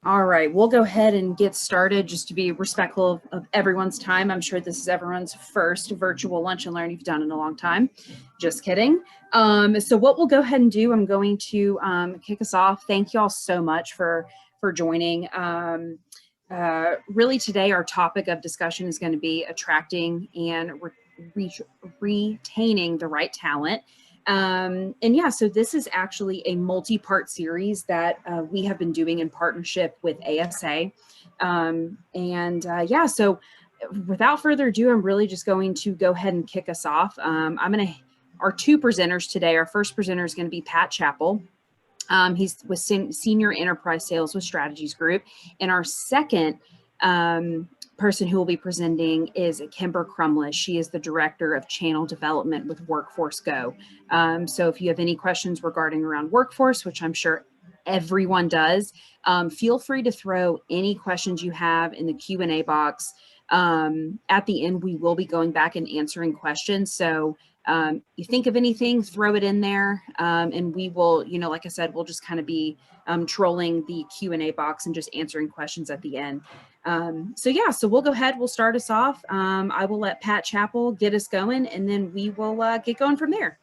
All right, we'll go ahead and get started just to be respectful of everyone's time. I'm sure this is everyone's first virtual lunch and learn you've done in a long time. Just kidding. So what we'll go ahead and do, I'm going to kick us off. Thank you all so much for joining. Really today, our topic of discussion is going to be attracting and retaining the right talent. And yeah, so this is actually a multi-part series that we have been doing in partnership with ASA. Yeah, so without further ado, I'm really just going to go ahead and kick us off. Our two presenters today, our first presenter is going to be Pat Chappell. He's with Senior Enterprise Sales with Strategies Group. And our second person who will be presenting is Kimber Crumlish. She is the Director of Channel Development with Workforce Go. So if you have any questions regarding around workforce, which I'm sure everyone does, feel free to throw any questions you have in the Q&A box. At the end, we will be going back and answering questions. So you think of anything, throw it in there, and we will, like I said, we'll just kind of be trolling the Q&A box and just answering questions at the end. So we'll go ahead, we'll start us off. I will let Pat Chappell get us going, and then we will get going from there.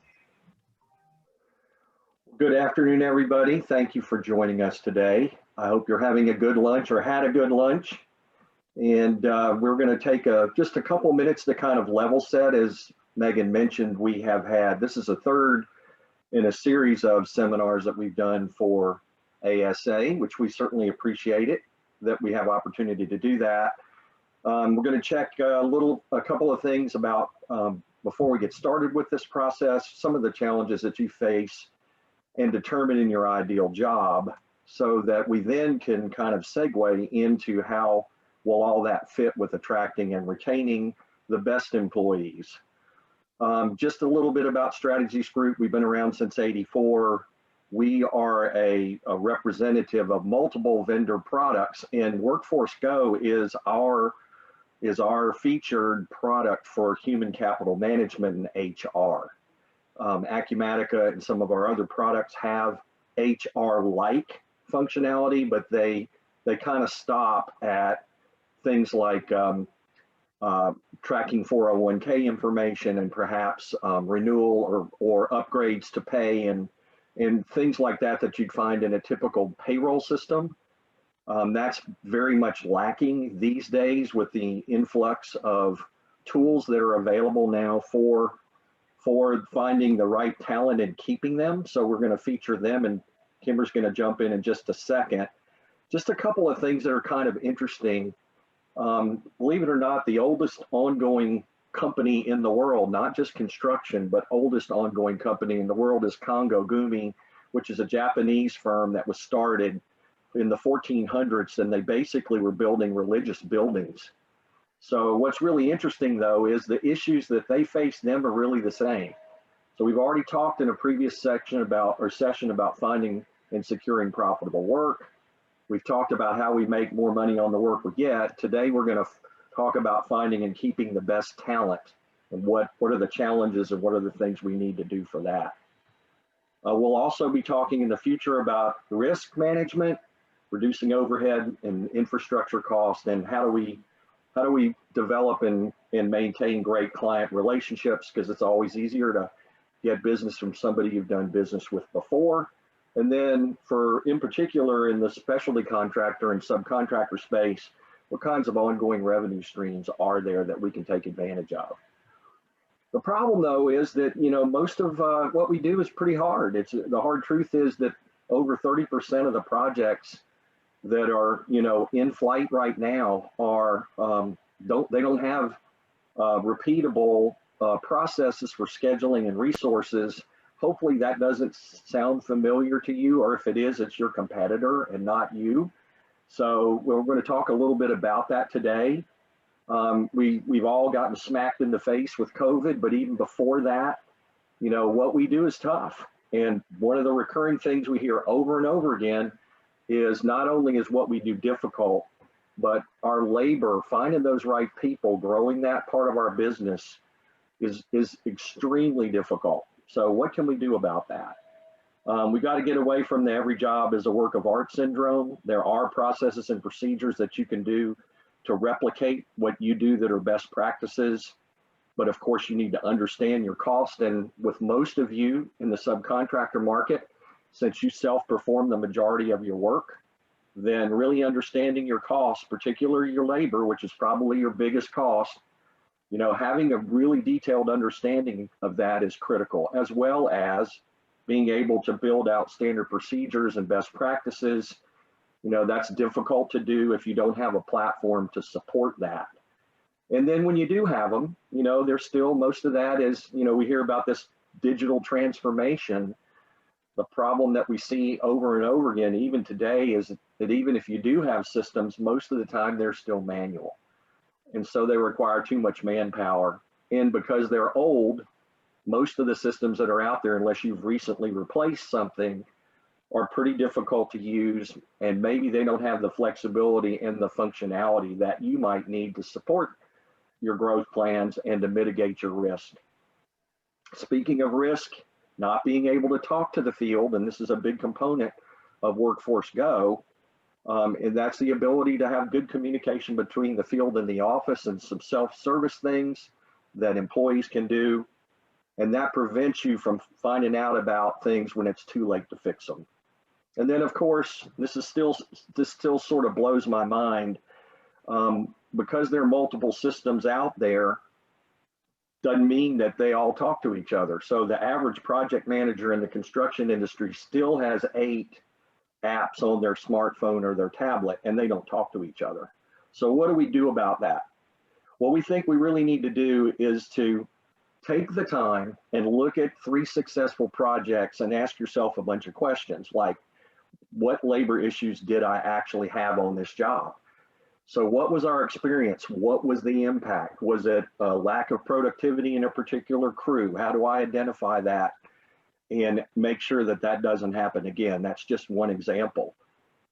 Good afternoon, everybody. Thank you for joining us today. I hope you're having a good lunch or had a good lunch. And we're going to take just a couple minutes to kind of level set. As Megan mentioned, this is a third in a series of seminars that we've done for ASA, which we certainly appreciate it that we have opportunity to do that. We're going to check a couple of things about before we get started with this process, some of the challenges that you face and determining your ideal job, so that we then can kind of segue into how will all that fit with attracting and retaining the best employees. Just a little bit about Strategies Group. We've been around since '84. We are a representative of multiple vendor products, and Workforce Go is our featured product for human capital management and HR. Acumatica and some of our other products have HR-like functionality, but they kind of stop at things like tracking 401k information and perhaps renewal or upgrades to pay and things like that you'd find in a typical payroll system. That's very much lacking these days with the influx of tools that are available now for finding the right talent and keeping them. So we're going to feature them, and Kimber's going to jump in just a second. Just a couple of things that are kind of interesting. Believe it or not, the oldest ongoing company in the world, not just construction, but oldest ongoing company in the world is Kongo Gumi, which is a Japanese firm that was started in the 1400s, and they basically were building religious buildings. So what's really interesting, though, is the issues that they face them are really the same. So we've already talked in a previous session about finding and securing profitable work. We've talked about how we make more money on the work we get. Today, we're going to talk about finding and keeping the best talent and what are the challenges and what are the things we need to do for that. We'll also be talking in the future about risk management, reducing overhead and infrastructure costs, and how do we develop and maintain great client relationships, because it's always easier to get business from somebody you've done business with before. And then in particular in the specialty contractor and subcontractor space, what kinds of ongoing revenue streams are there that we can take advantage of? The problem, though, is that most of what we do is pretty hard. The hard truth is that over 30% of the projects that are in flight right now don't have repeatable processes for scheduling and resources. Hopefully that doesn't sound familiar to you, or if it is, it's your competitor and not you. So we're going to talk a little bit about that today. We've all gotten smacked in the face with COVID, but even before that, what we do is tough. And one of the recurring things we hear over and over again is not only is what we do difficult, but our labor, finding those right people, growing that part of our business is extremely difficult. So what can we do about that? We got to get away from the every job is a work of art syndrome. There are processes and procedures that you can do to replicate what you do that are best practices. But of course, you need to understand your cost. And with most of you in the subcontractor market, since you self-perform the majority of your work, then really understanding your costs, particularly your labor, which is probably your biggest cost, having a really detailed understanding of that is critical, as well as being able to build out standard procedures and best practices. That's difficult to do if you don't have a platform to support that. And then when you do have them, there's still most of that is, we hear about this digital transformation. The problem that we see over and over again, even today, is that even if you do have systems, most of the time they're still manual. And so they require too much manpower. And because they're old, most of the systems that are out there, unless you've recently replaced something, are pretty difficult to use, and maybe they don't have the flexibility and the functionality that you might need to support your growth plans and to mitigate your risk. Speaking of risk, not being able to talk to the field, and this is a big component of Workforce Go, and that's the ability to have good communication between the field and the office, and some self-service things that employees can do. And that prevents you from finding out about things when it's too late to fix them. And then, of course, this still sort of blows my mind, because there are multiple systems out there, doesn't mean that they all talk to each other. So the average project manager in the construction industry still has 8 apps on their smartphone or their tablet, and they don't talk to each other. So what do we do about that? What we think we really need to do is to take the time and look at 3 successful projects and ask yourself a bunch of questions like, what labor issues did I actually have on this job? So what was our experience? What was the impact? Was it a lack of productivity in a particular crew? How do I identify that and make sure that that doesn't happen again? That's just one example.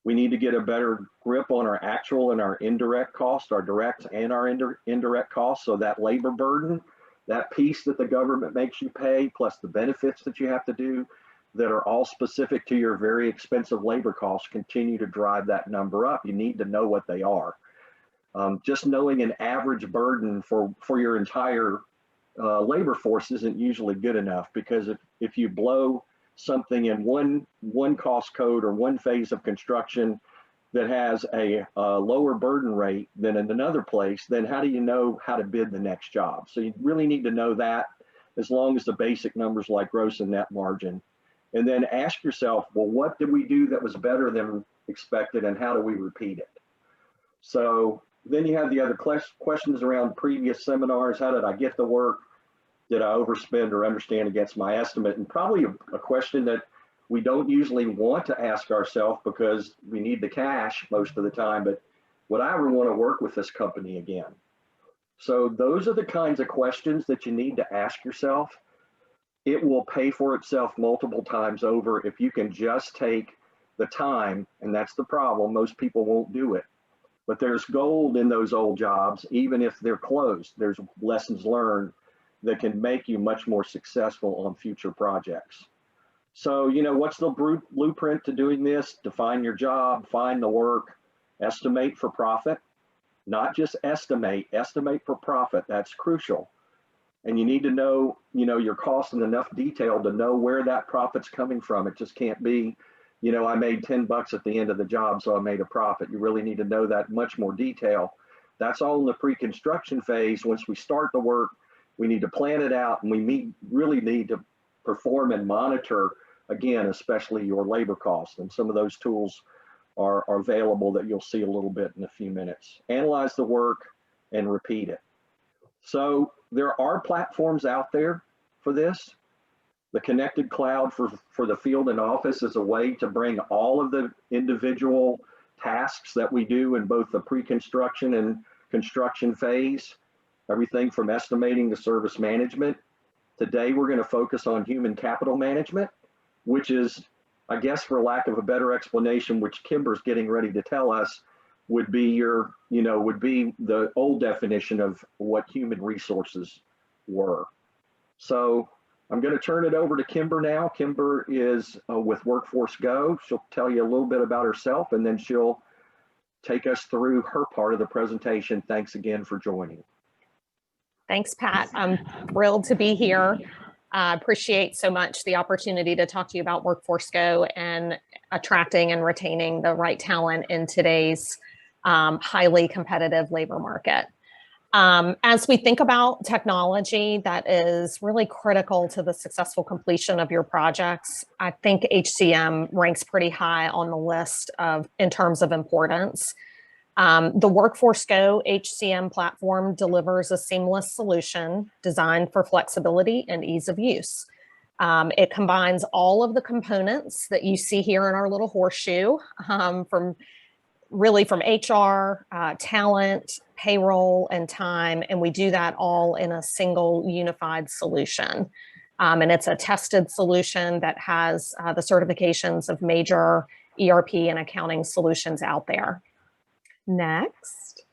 We need to get a better grip on our actual and our indirect costs, our direct and our indirect costs. So that labor burden, that piece that the government makes you pay, plus the benefits that you have to do that are all specific to your very expensive labor costs, continue to drive that number up. You need to know what they are. Just knowing an average burden for your entire labor force isn't usually good enough, because if you blow something in one cost code or one phase of construction that has a lower burden rate than in another place, then how do you know how to bid the next job? So you really need to know that, as long as the basic numbers like gross and net margin. And then ask yourself, well, what did we do that was better than expected, and how do we repeat it? So then you have the other questions around previous seminars. How did I get the work? Did I overspend or understand against my estimate? And probably a question that we don't usually want to ask ourselves, because we need the cash most of the time, but would I ever want to work with this company again? So those are the kinds of questions that you need to ask yourself. It will pay for itself multiple times over if you can just take the time, and that's the problem. Most people won't do it. But there's gold in those old jobs, even if they're closed. There's lessons learned that can make you much more successful on future projects. So, what's the blueprint to doing this? Define your job, find the work, estimate for profit. Not just estimate for profit. That's crucial. And you need to know, your costs in enough detail to know where that profit's coming from. It just can't be, I made $10 at the end of the job, so I made a profit. You really need to know that much more detail. That's all in the pre-construction phase. Once we start the work, we need to plan it out, and we really need to perform and monitor, again, especially your labor costs. And some of those tools are available that you'll see a little bit in a few minutes. Analyze the work and repeat it. So there are platforms out there for this. The connected cloud for the field and office is a way to bring all of the individual tasks that we do in both the pre-construction and construction phase, everything from estimating to service management. Today, we're going to focus on human capital management, which is, I guess, for lack of a better explanation, which Kimber's getting ready to tell us, would be the old definition of what human resources were. So I'm going to turn it over to Kimber now. Kimber is with Workforce Go. She'll tell you a little bit about herself, and then she'll take us through her part of the presentation. Thanks again for joining. Thanks, Pat. I'm thrilled to be here. I appreciate so much the opportunity to talk to you about Workforce Go and attracting and retaining the right talent in today's highly competitive labor market. As we think about technology that is really critical to the successful completion of your projects, I think HCM ranks pretty high on the list in terms of importance. The Workforce Go HCM platform delivers a seamless solution designed for flexibility and ease of use. It combines all of the components that you see here in our little horseshoe, from HR, talent, payroll, and time, and we do that all in a single unified solution. And it's a tested solution that has the certifications of major ERP and accounting solutions out there. Next.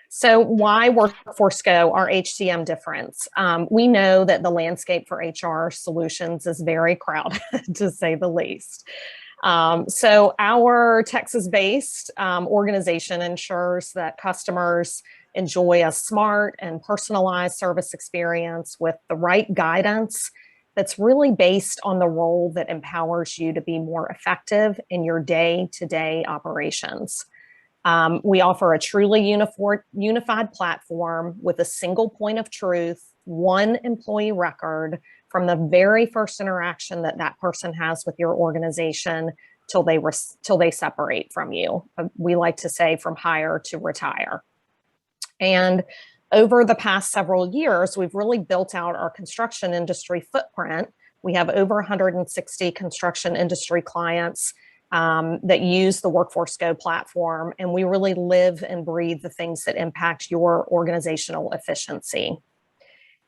So why Workforce Go, our HCM difference? We know that the landscape for HR solutions is very crowded, to say the least. So our Texas-based organization ensures that customers enjoy a smart and personalized service experience with the right guidance that's really based on the role that empowers you to be more effective in your day-to-day operations. We offer a truly unified platform with a single point of truth, one employee record from the very first interaction that person has with your organization till they separate from you. We like to say from hire to retire. And over the past several years, we've really built out our construction industry footprint. We have over 160 construction industry clients that use the Workforce Go platform, and we really live and breathe the things that impact your organizational efficiency.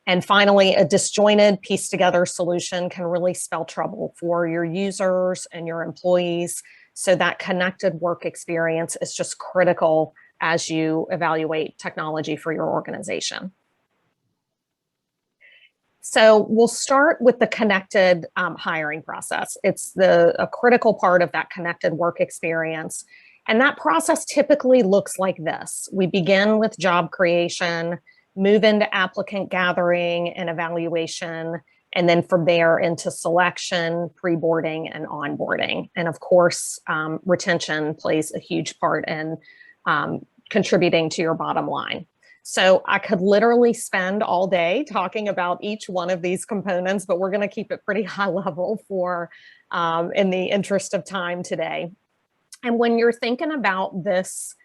And finally, a disjointed, pieced together solution can really spell trouble for your users and your employees. So that connected work experience is just critical as you evaluate technology for your organization. So we'll start with the connected hiring process. It's a critical part of that connected work experience. And that process typically looks like this. We begin with job creation, move into applicant gathering and evaluation, and then from there into selection, pre-boarding, and onboarding. And of course, retention plays a huge part in contributing to your bottom line. So I could literally spend all day talking about each one of these components, but we're going to keep it pretty high level for in the interest of time today. And when you're thinking about this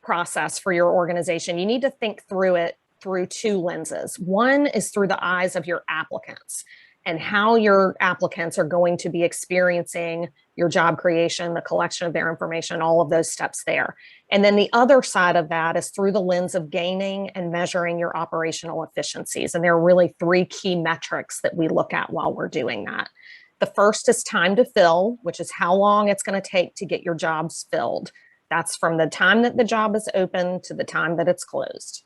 process for your organization, you need to think through it through two lenses. One is through the eyes of your applicants and how your applicants are going to be experiencing your job creation, the collection of their information, all of those steps there. And then the other side of that is through the lens of gaining and measuring your operational efficiencies. And there are really three key metrics that we look at while we're doing that. The first is time to fill, which is how long it's going to take to get your jobs filled. That's from the time that the job is open to the time that it's closed.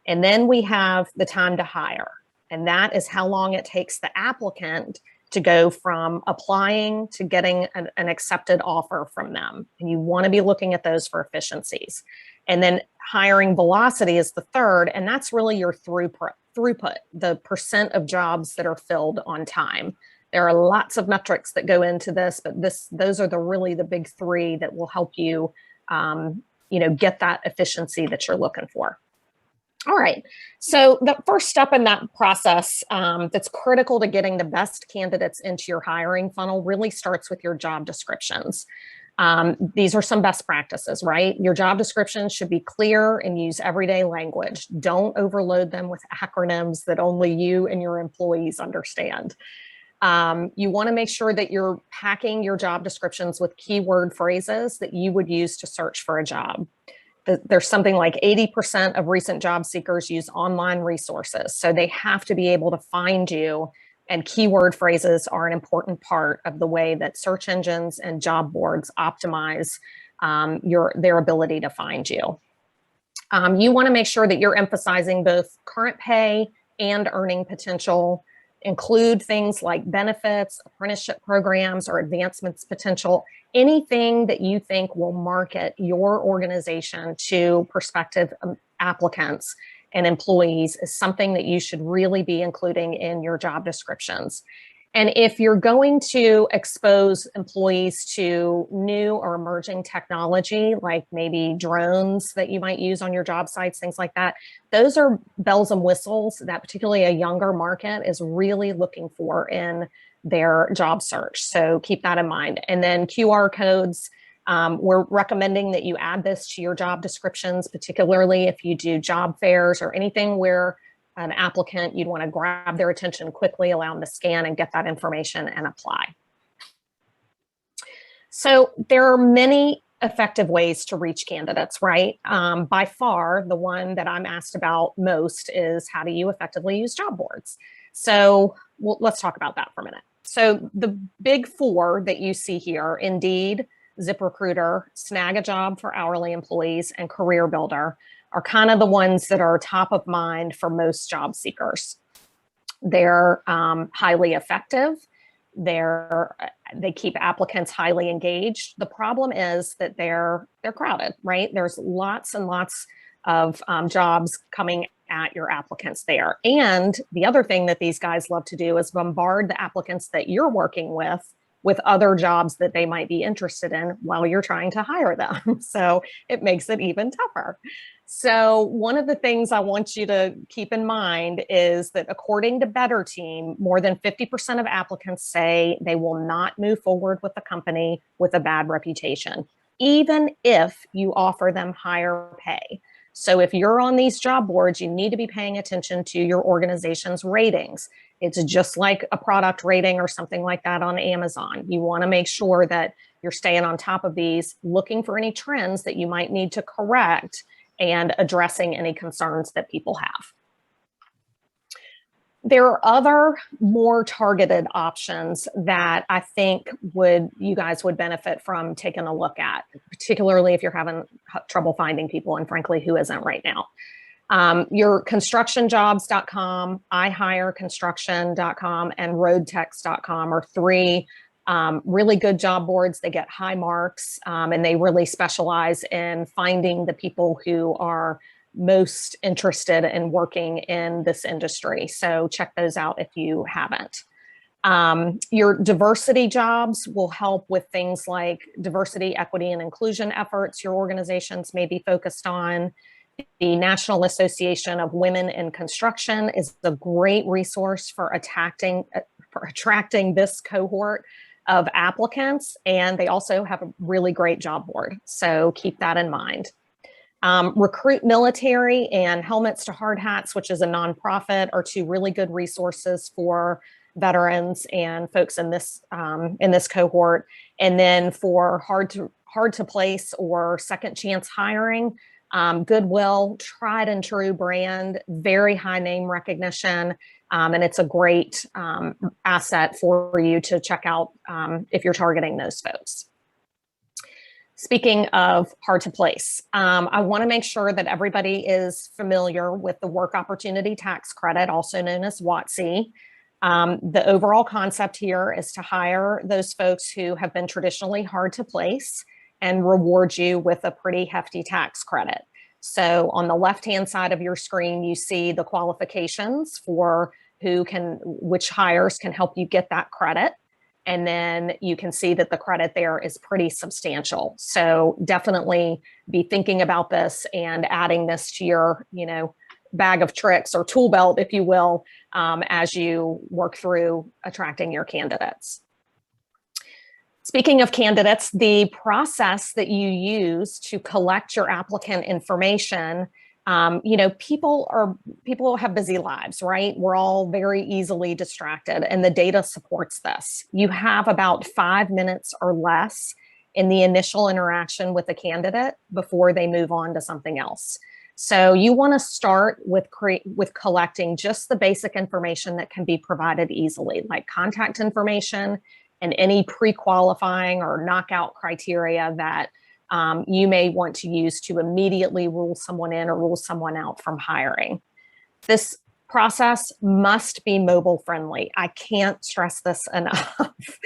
And then we have the time to hire. And that is how long it takes the applicant to go from applying to getting an accepted offer from them. And you want to be looking at those for efficiencies. And then hiring velocity is the third, and that's really your throughput, the percent of jobs that are filled on time. There are lots of metrics that go into this, but those are really the big three that will help you, get that efficiency that you're looking for. All right, so the first step in that process that's critical to getting the best candidates into your hiring funnel really starts with your job descriptions. These are some best practices, right? Your job descriptions should be clear and use everyday language. Don't overload them with acronyms that only you and your employees understand. You want to make sure that you're packing your job descriptions with keyword phrases that you would use to search for a job. There's something like 80% of recent job seekers use online resources. So they have to be able to find you, and keyword phrases are an important part of the way that search engines and job boards optimize their ability to find you. You want to make sure that you're emphasizing both current pay and earning potential, include things like benefits, apprenticeship programs, or advancements potential. Anything that you think will market your organization to prospective applicants and employees is something that you should really be including in your job descriptions. And if you're going to expose employees to new or emerging technology, like maybe drones that you might use on your job sites, things like that, those are bells and whistles that particularly a younger market is really looking for in their job search. So keep that in mind. And then QR codes, we're recommending that you add this to your job descriptions, particularly if you do job fairs or anything where an applicant, you'd want to grab their attention quickly, allow them to scan and get that information and apply. So there are many effective ways to reach candidates, right? By far, the one that I'm asked about most is how do you effectively use job boards? So let's talk about that for a minute. So the big four that you see here, Indeed, ZipRecruiter, Snag a Job for hourly employees, and Career Builder, are kind of the ones that are top of mind for most job seekers. They're highly effective. They keep applicants highly engaged. The problem is that they're crowded, right? There's lots and lots of jobs coming at your applicants there. And the other thing that these guys love to do is bombard the applicants that you're working with other jobs that they might be interested in while you're trying to hire them. So it makes it even tougher. So one of the things I want you to keep in mind is that according to Better Team, more than 50% of applicants say they will not move forward with a company with a bad reputation, even if you offer them higher pay. So if you're on these job boards, you need to be paying attention to your organization's ratings. It's just like a product rating or something like that on Amazon. You want to make sure that you're staying on top of these, looking for any trends that you might need to correct, and addressing any concerns that people have. There are other more targeted options that I think you guys would benefit from taking a look at, particularly if you're having trouble finding people, and frankly, who isn't right now. Your constructionjobs.com, ihireconstruction.com, and roadtex.com are three really good job boards. They get high marks, and they really specialize in finding the people who are most interested in working in this industry. So check those out if you haven't. Your diversity jobs will help with things like diversity, equity, and inclusion efforts your organizations may be focused on. The National Association of Women in Construction is a great resource for attracting this cohort of applicants, and they also have a really great job board. So keep that in mind. Recruit Military and Helmets to Hard Hats, which is a nonprofit, are two really good resources for veterans and folks in this cohort. And then for hard to place or second chance hiring, Goodwill, tried and true brand, very high name recognition, and it's a great asset for you to check out if you're targeting those folks. Speaking of hard to place, I want to make sure that everybody is familiar with the Work Opportunity Tax Credit, also known as WOTC. The overall concept here is to hire those folks who have been traditionally hard to place and reward you with a pretty hefty tax credit. So on the left-hand side of your screen, you see the qualifications for which hires can help you get that credit. And then you can see that the credit there is pretty substantial. So definitely be thinking about this and adding this to your, bag of tricks or tool belt, if you will, as you work through attracting your candidates. Speaking of candidates, the process that you use to collect your applicant information, people have busy lives, right? We're all very easily distracted, and the data supports this. You have about 5 minutes or less in the initial interaction with a candidate before they move on to something else. So you want to start with collecting just the basic information that can be provided easily, like contact information and any pre-qualifying or knockout criteria that you may want to use to immediately rule someone in or rule someone out from hiring. This process must be mobile friendly. I can't stress this enough.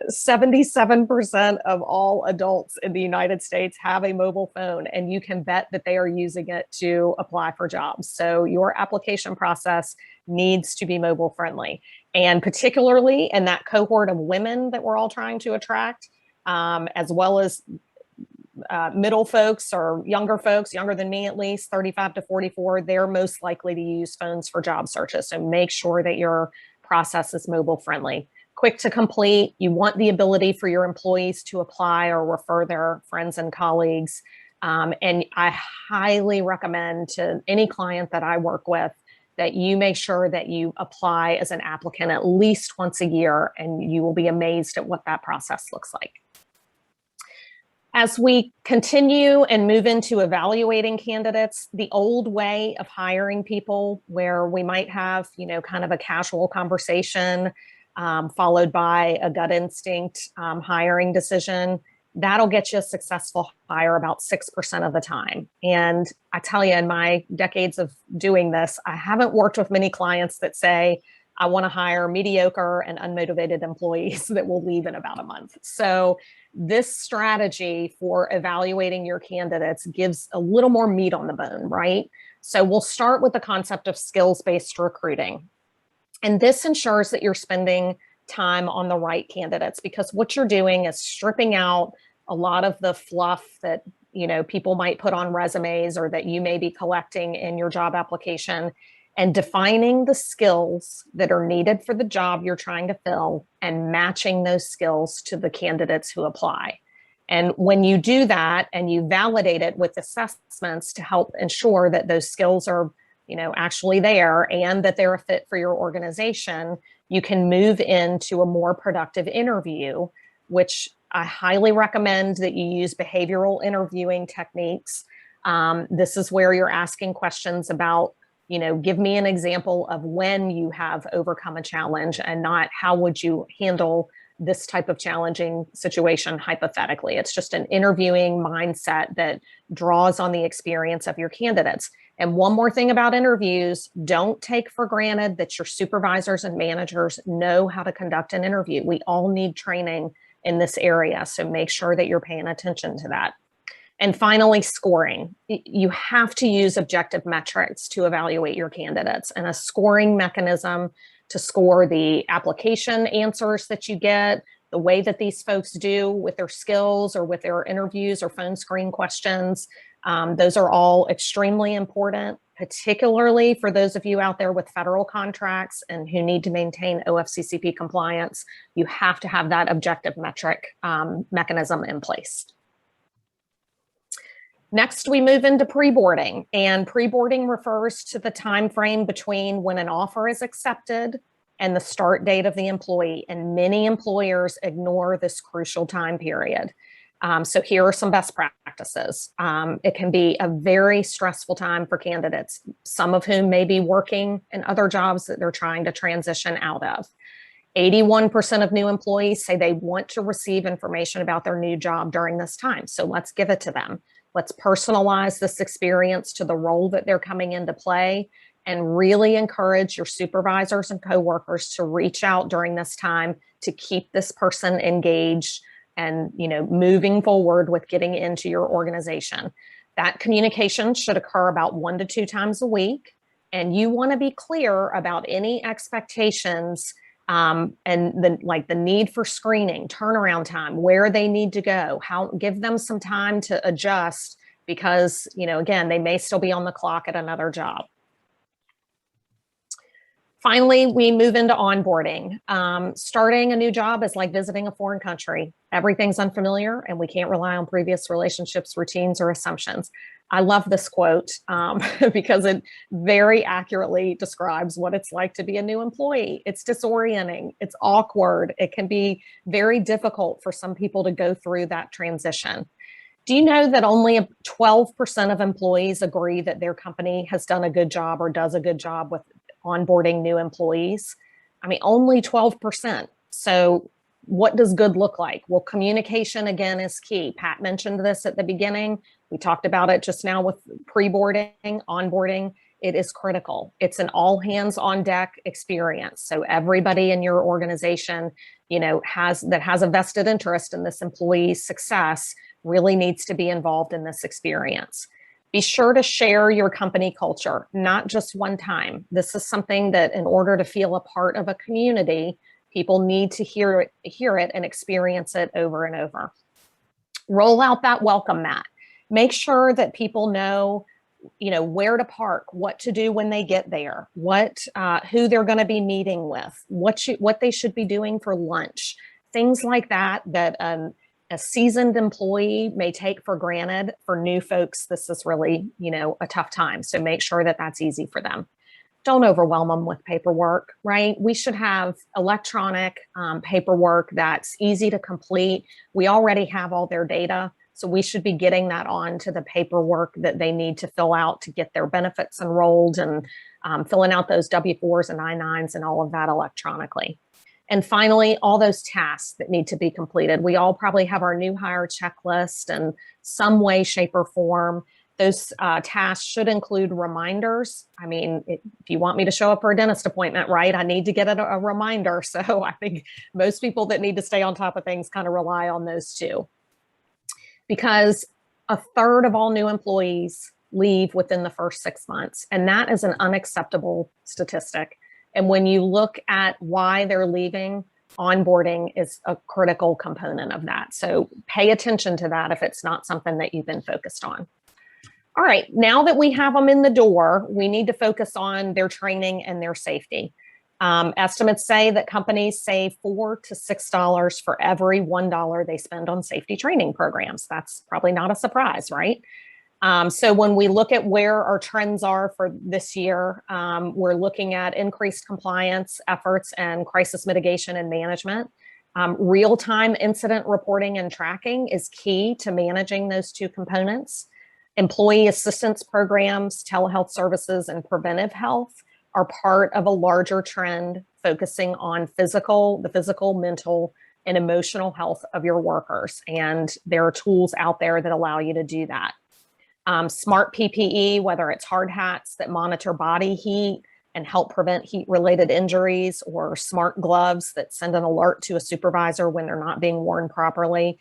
77% of all adults in the United States have a mobile phone, and you can bet that they are using it to apply for jobs. So your application process needs to be mobile friendly. And particularly in that cohort of women that we're all trying to attract, as well as middle folks or younger folks, younger than me at least, 35 to 44, they're most likely to use phones for job searches. So make sure that your process is mobile friendly. Quick to complete. You want the ability for your employees to apply or refer their friends and colleagues. And I highly recommend to any client that I work with that you make sure that you apply as an applicant at least once a year, and you will be amazed at what that process looks like. As we continue and move into evaluating candidates, the old way of hiring people where we might have, kind of a casual conversation followed by a gut instinct hiring decision, that'll get you a successful hire about 6% of the time. And I tell you, in my decades of doing this, I haven't worked with many clients that say, I want to hire mediocre and unmotivated employees that will leave in about a month. So this strategy for evaluating your candidates gives a little more meat on the bone, right? So we'll start with the concept of skills-based recruiting. And this ensures that you're spending time on the right candidates, because what you're doing is stripping out a lot of the fluff that people might put on resumes or that you may be collecting in your job application, and defining the skills that are needed for the job you're trying to fill and matching those skills to the candidates who apply. And when you do that and you validate it with assessments to help ensure that those skills are, actually there and that they're a fit for your organization, you can move into a more productive interview, which I highly recommend that you use behavioral interviewing techniques. This is where you're asking questions about, give me an example of when you have overcome a challenge, and not how would you handle this type of challenging situation hypothetically. It's just an interviewing mindset that draws on the experience of your candidates. And one more thing about interviews, don't take for granted that your supervisors and managers know how to conduct an interview. We all need training in this area, so make sure that you're paying attention to that. And finally, scoring. You have to use objective metrics to evaluate your candidates, and a scoring mechanism to score the application answers that you get, the way that these folks do with their skills or with their interviews or phone screen questions. Those are all extremely important, particularly for those of you out there with federal contracts and who need to maintain OFCCP compliance. You have to have that objective metric mechanism in place. Next, we move into pre-boarding, and pre-boarding refers to the time frame between when an offer is accepted and the start date of the employee, and many employers ignore this crucial time period. So here are some best practices. It can be a very stressful time for candidates, some of whom may be working in other jobs that they're trying to transition out of. 81% of new employees say they want to receive information about their new job during this time. So let's give it to them. Let's personalize this experience to the role that they're coming into play, and really encourage your supervisors and coworkers to reach out during this time to keep this person engaged and moving forward with getting into your organization. That communication should occur about 1 to 2 times a week, and you want to be clear about any expectations and the need for screening, turnaround time, where they need to go, give them some time to adjust, because again, they may still be on the clock at another job. Finally, we move into onboarding. Starting a new job is like visiting a foreign country. Everything's unfamiliar, and we can't rely on previous relationships, routines, or assumptions. I love this quote because it very accurately describes what it's like to be a new employee. It's disorienting, it's awkward, it can be very difficult for some people to go through that transition. Do you know that only 12% of employees agree that their company has done a good job or does a good job with onboarding new employees? I mean, only 12%. So what does good look like? Well, communication, again, is key. Pat mentioned this at the beginning. We talked about it just now with pre-boarding, onboarding. it is critical. It's an all hands on deck experience. So everybody in your organization, has a vested interest in this employee's success really needs to be involved in this experience. Be sure to share your company culture, not just one time. This is something that in order to feel a part of a community, people need to hear it and experience it over and over. Roll out that welcome mat. Make sure that people know, where to park, what to do when they get there, who they're going to be meeting with, what they should be doing for lunch, things like that a seasoned employee may take for granted. For new folks, this is really, a tough time. So make sure that that's easy for them. Don't overwhelm them with paperwork, right? We should have electronic paperwork that's easy to complete. We already have all their data, so we should be getting that on to the paperwork that they need to fill out to get their benefits enrolled, and filling out those W-4s and I-9s and all of that electronically. And finally, all those tasks that need to be completed. We all probably have our new hire checklist in some way, shape, or form. Those tasks should include reminders. I mean, if you want me to show up for a dentist appointment, right, I need to get a reminder. So I think most people that need to stay on top of things kind of rely on those too. Because a third of all new employees leave within the first 6 months, and that is an unacceptable statistic. And when you look at why they're leaving, onboarding is a critical component of that. So pay attention to that if it's not something that you've been focused on. All right, now that we have them in the door, we need to focus on their training and their safety. Estimates say that companies save $4 to $6 for every $1 they spend on safety training programs. That's probably not a surprise, right? So when we look at where our trends are for this year, we're looking at increased compliance efforts and crisis mitigation and management. Real-time incident reporting and tracking is key to managing those two components. Employee assistance programs, telehealth services, and preventive health are part of a larger trend focusing on the physical, mental, and emotional health of your workers. And there are tools out there that allow you to do that. Smart PPE, whether it's hard hats that monitor body heat and help prevent heat-related injuries, or smart gloves that send an alert to a supervisor when they're not being worn properly.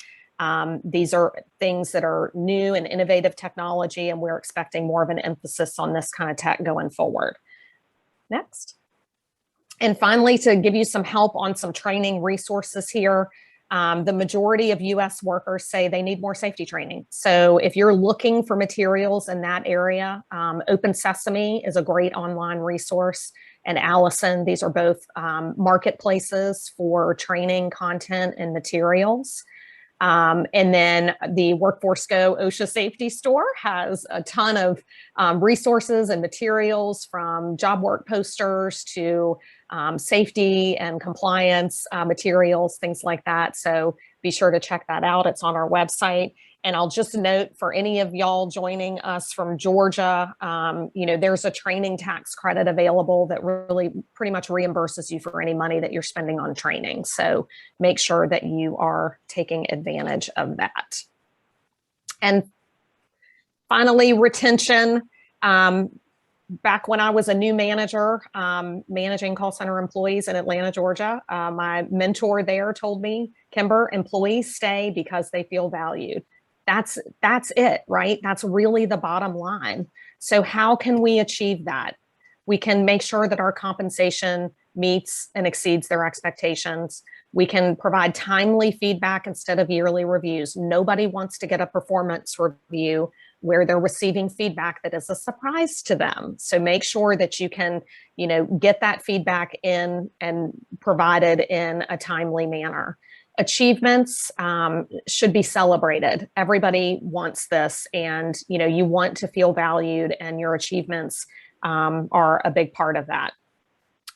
These are things that are new and innovative technology, and we're expecting more of an emphasis on this kind of tech going forward. Next. And finally, to give you some help on some training resources here, the majority of U.S. workers say they need more safety training. So if you're looking for materials in that area, Open Sesame is a great online resource, and Allison, these are both marketplaces for training content and materials. And then the Workforce Go OSHA Safety Store has a ton of resources and materials, from job work posters to safety and compliance materials, things like that. So be sure to check that out. It's on our website. And I'll just note, for any of y'all joining us from Georgia, there's a training tax credit available that really pretty much reimburses you for any money that you're spending on training. So make sure that you are taking advantage of that. And finally, retention. Back when I was a new manager, managing call center employees in Atlanta, Georgia, my mentor there told me, Kimber, employees stay because they feel valued. That's it, right? That's really the bottom line. So how can we achieve that? We can make sure that our compensation meets and exceeds their expectations. We can provide timely feedback instead of yearly reviews. Nobody wants to get a performance review where they're receiving feedback that is a surprise to them. So make sure that you can, get that feedback in and provided in a timely manner. Achievements should be celebrated. Everybody wants this, and you want to feel valued, and your achievements are a big part of that.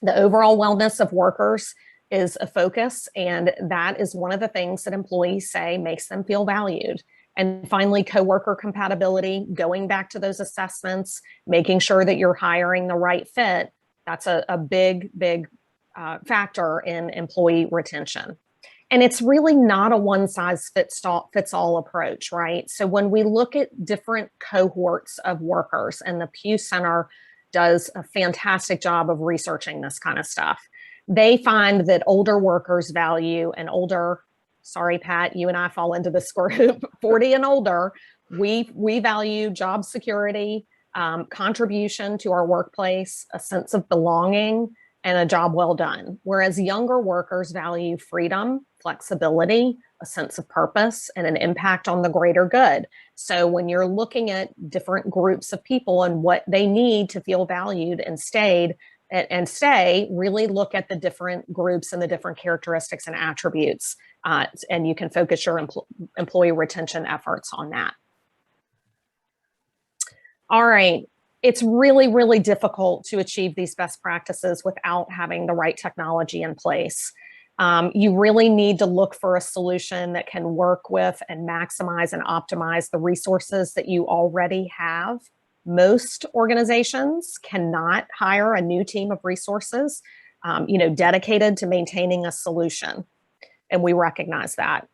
The overall wellness of workers is a focus, and that is one of the things that employees say makes them feel valued. And finally, coworker compatibility, going back to those assessments, making sure that you're hiring the right fit. That's a big factor in employee retention. And it's really not a one size fits all approach, right? So when we look at different cohorts of workers, and the Pew Center does a fantastic job of researching this kind of stuff. They find that older workers value and older, sorry, Pat, you and I fall into this group, 40 and older, we value job security, contribution to our workplace, a sense of belonging, and a job well done. Whereas younger workers value freedom, flexibility, a sense of purpose, and an impact on the greater good. So when you're looking at different groups of people and what they need to feel valued and stay, really look at the different groups and the different characteristics and attributes, and you can focus your employee retention efforts on that. All right. It's really, really difficult to achieve these best practices without having the right technology in place. You really need to look for a solution that can work with and maximize and optimize the resources that you already have. Most organizations cannot hire a new team of resources, dedicated to maintaining a solution. And we recognize that.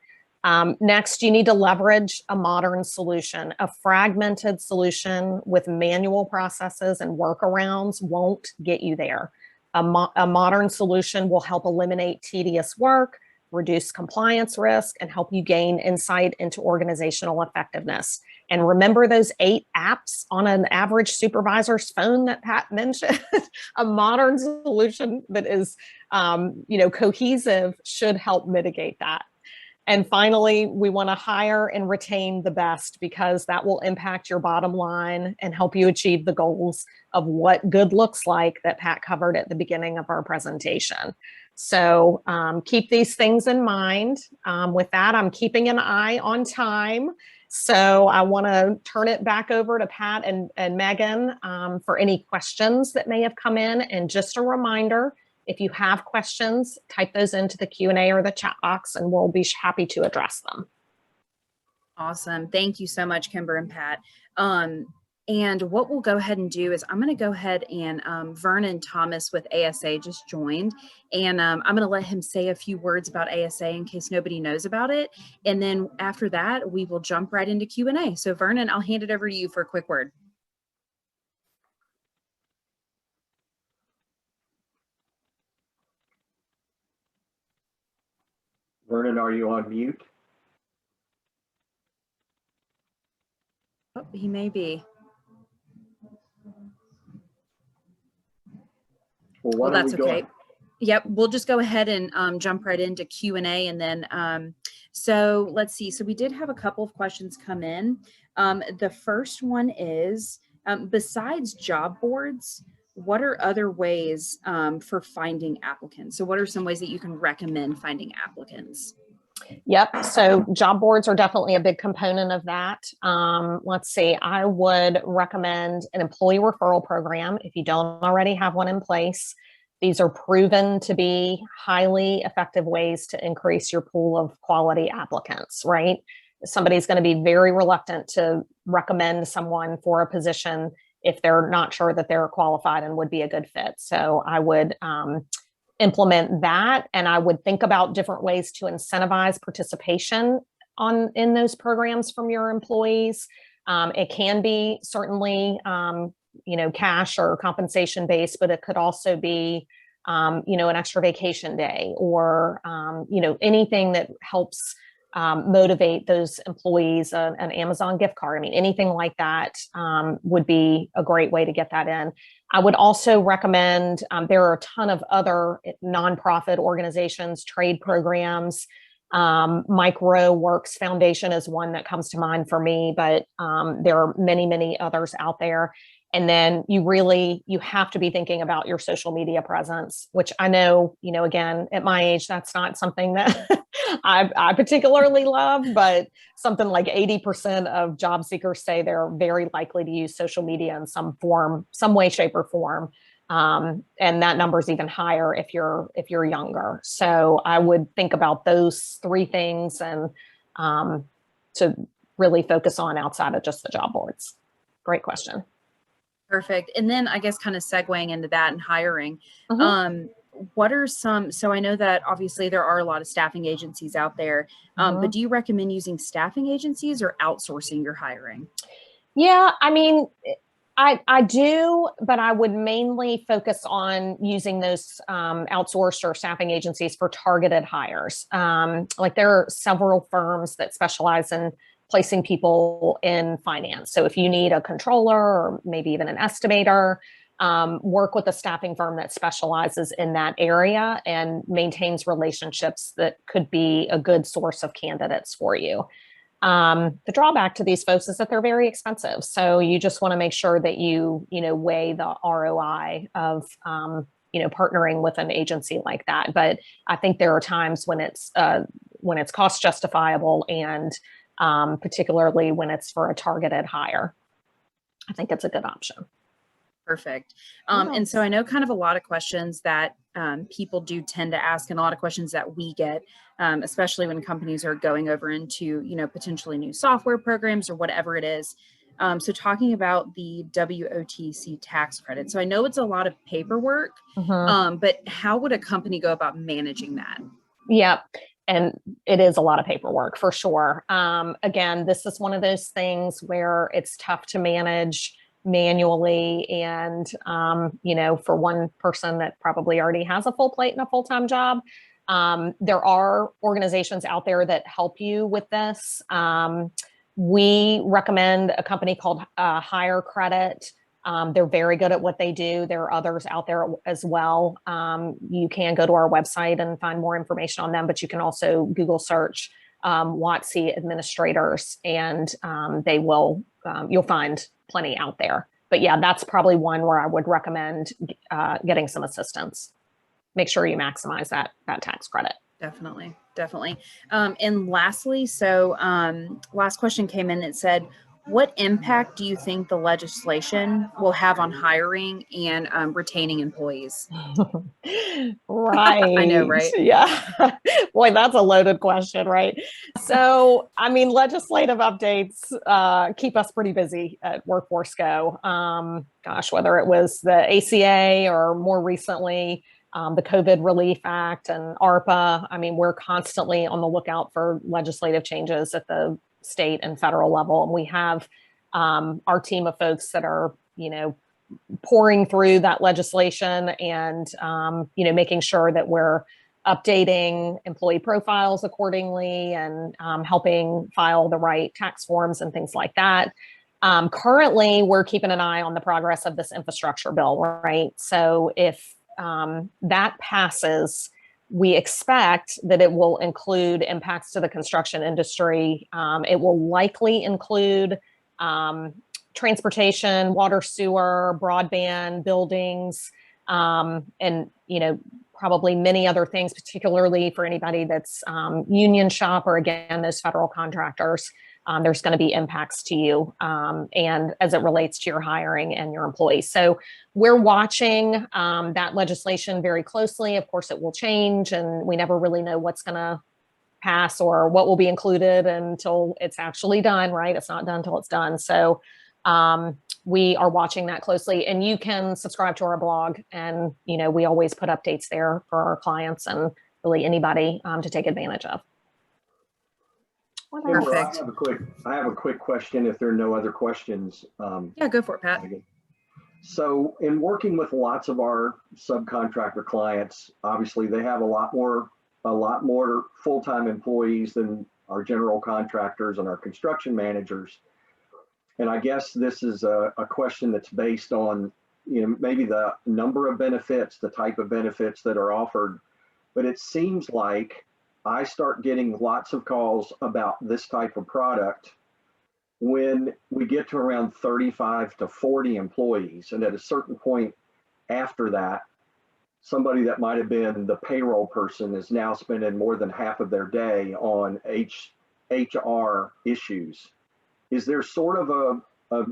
Next, you need to leverage a modern solution. A fragmented solution with manual processes and workarounds won't get you there. A modern solution will help eliminate tedious work, reduce compliance risk, and help you gain insight into organizational effectiveness. And remember those 8 apps on an average supervisor's phone that Pat mentioned? A modern solution that is, cohesive should help mitigate that. And finally, we want to hire and retain the best, because that will impact your bottom line and help you achieve the goals of what good looks like that Pat covered at the beginning of our presentation. So keep these things in mind. With that, I'm keeping an eye on time. So I want to turn it back over to Pat and Megan for any questions that may have come in. And just a reminder, if you have questions, type those into the Q&A or the chat box, and we'll be happy to address them. Awesome. Thank you so much, Kimber and Pat. And what we'll go ahead and do is I'm going to go ahead and Vernon Thomas with ASA just joined. And I'm going to let him say a few words about ASA in case nobody knows about it. And then after that, we will jump right into Q&A. So Vernon, I'll hand it over to you for a quick word. Vernon, are you on mute? Oh, he may be. Well, that's okay. Yep, we'll just go ahead and jump right into Q&A. And then, so let's see. So we did have a couple of questions come in. The first one is, besides job boards, what are other ways for finding applicants? So what are some ways that you can recommend finding applicants? Yep. So job boards are definitely a big component of that. Let's see. I would recommend an employee referral program if you don't already have one in place. These are proven to be highly effective ways to increase your pool of quality applicants, right? Somebody's going to be very reluctant to recommend someone for a position if they're not sure that they're qualified and would be a good fit. So I would implement that, and I would think about different ways to incentivize participation in those programs from your employees. It can be certainly cash or compensation based, but it could also be an extra vacation day or anything that helps motivate those employees, an Amazon gift card. I mean, anything like that would be a great way to get that in. I would also recommend, there are a ton of other nonprofit organizations, trade programs. Micro Works Foundation is one that comes to mind for me, but there are many, many others out there. And then you have to be thinking about your social media presence, which I know, again, at my age, that's not something that I particularly love, but something like 80% of job seekers say they're very likely to use social media in some form, some way, shape, or form. And that number is even higher if you're younger. So I would think about those 3 things and to really focus on outside of just the job boards. Great question. Perfect. And then I guess kind of segueing into that and hiring, what are some, so I know that obviously there are a lot of staffing agencies out there, but do you recommend using staffing agencies or outsourcing your hiring? Yeah, I mean, I do, but I would mainly focus on using those outsourced or staffing agencies for targeted hires. Like there are several firms that specialize in placing people in finance. So if you need a controller or maybe even an estimator, work with a staffing firm that specializes in that area and maintains relationships that could be a good source of candidates for you. The drawback to these folks is that they're very expensive. So you just want to make sure that you weigh the ROI of, partnering with an agency like that. But I think there are times when it's cost justifiable, and particularly when it's for a targeted hire. I think it's a good option. Perfect. And so I know kind of a lot of questions that people do tend to ask, and a lot of questions that we get, especially when companies are going over into, potentially new software programs or whatever it is. So talking about the WOTC tax credit. So I know it's a lot of paperwork, but how would a company go about managing that? Yeah. And it is a lot of paperwork for sure. Again, this is one of those things where it's tough to manage manually, and for one person that probably already has a full plate and a full-time job. There are organizations out there that help you with this. We recommend a company called Hire Credit. They're very good at what they do. There are others out there as well. You can go to our website and find more information on them, but you can also Google search WOTC administrators, and you'll find plenty out there. But yeah, that's probably one where I would recommend getting some assistance. Make sure you maximize that tax credit. Definitely. And lastly, so last question came in. It said, what impact do you think the legislation will have on hiring and retaining employees? Right. I know, right? Yeah. Boy, that's a loaded question, right? So, I mean, legislative updates keep us pretty busy at Workforce Go. Whether it was the ACA or more recently, the COVID Relief Act and ARPA. I mean, we're constantly on the lookout for legislative changes at the state and federal level. And we have our team of folks that are, pouring through that legislation and, making sure that we're updating employee profiles accordingly, and helping file the right tax forms and things like that. Currently, we're keeping an eye on the progress of this infrastructure bill, right? So if that passes, we expect that it will include impacts to the construction industry. It will likely include transportation, water, sewer, broadband, buildings, and probably many other things, particularly for anybody that's union shop, or again, those federal contractors. There's going to be impacts to you, and as it relates to your hiring and your employees. So we're watching that legislation very closely. Of course, it will change, and we never really know what's going to pass or what will be included until it's actually done, right? It's not done until it's done. So we are watching that closely, and you can subscribe to our blog, and we always put updates there for our clients and really anybody to take advantage of. Perfect. I have a quick question if there are no other questions. Yeah, go for it, Pat. So in working with lots of our subcontractor clients, obviously they have a lot more full-time employees than our general contractors and our construction managers. And I guess this is a question that's based on, maybe the number of benefits, the type of benefits that are offered. But it seems like I start getting lots of calls about this type of product when we get to around 35 to 40 employees. And at a certain point after that, somebody that might have been the payroll person is now spending more than half of their day on HR issues. Is there sort of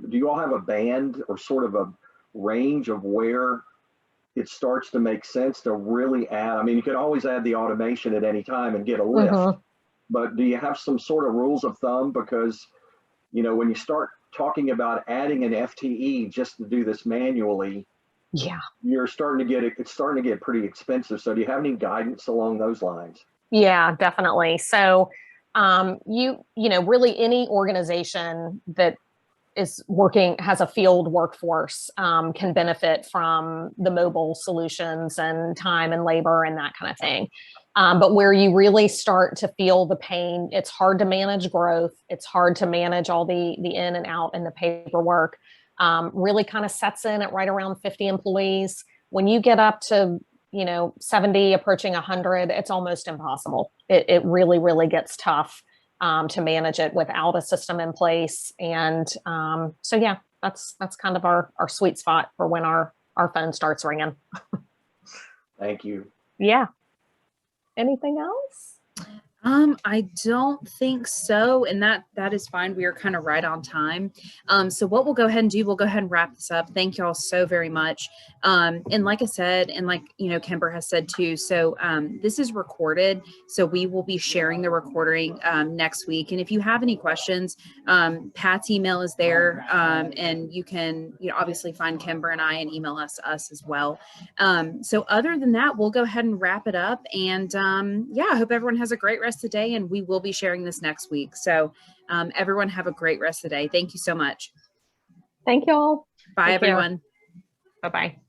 do you all have a band or sort of a range of where it starts to make sense to really add? I mean, you can always add the automation at any time and get a lift, but do you have some sort of rules of thumb? Because, when you start talking about adding an FTE just to do this manually, it's starting to get pretty expensive. So do you have any guidance along those lines? Yeah, definitely. So, really any organization that is working, has a field workforce, can benefit from the mobile solutions and time and labor and that kind of thing. But where you really start to feel the pain, it's hard to manage growth. It's hard to manage all the in and out and the paperwork. Really kind of sets in at right around 50 employees. When you get up to, 70, approaching 100, it's almost impossible. It really, really gets tough to manage it without a system in place. And so, yeah, that's kind of our sweet spot for when our phone starts ringing. Thank you. Yeah. Anything else? I don't think so. And that is fine. We are kind of right on time. So what we'll go ahead and do, we'll go ahead and wrap this up. Thank you all so very much. And like I said, and like, Kimber has said too, so this is recorded. So we will be sharing the recording next week. And if you have any questions, Pat's email is there. And you can, obviously find Kimber and I and email us as well. So other than that, we'll go ahead and wrap it up. And yeah, I hope everyone has a great rest of the day, and we will be sharing this next week. So everyone have a great rest of the day. Thank you so much. Thank you all. Bye, everyone. Bye-bye.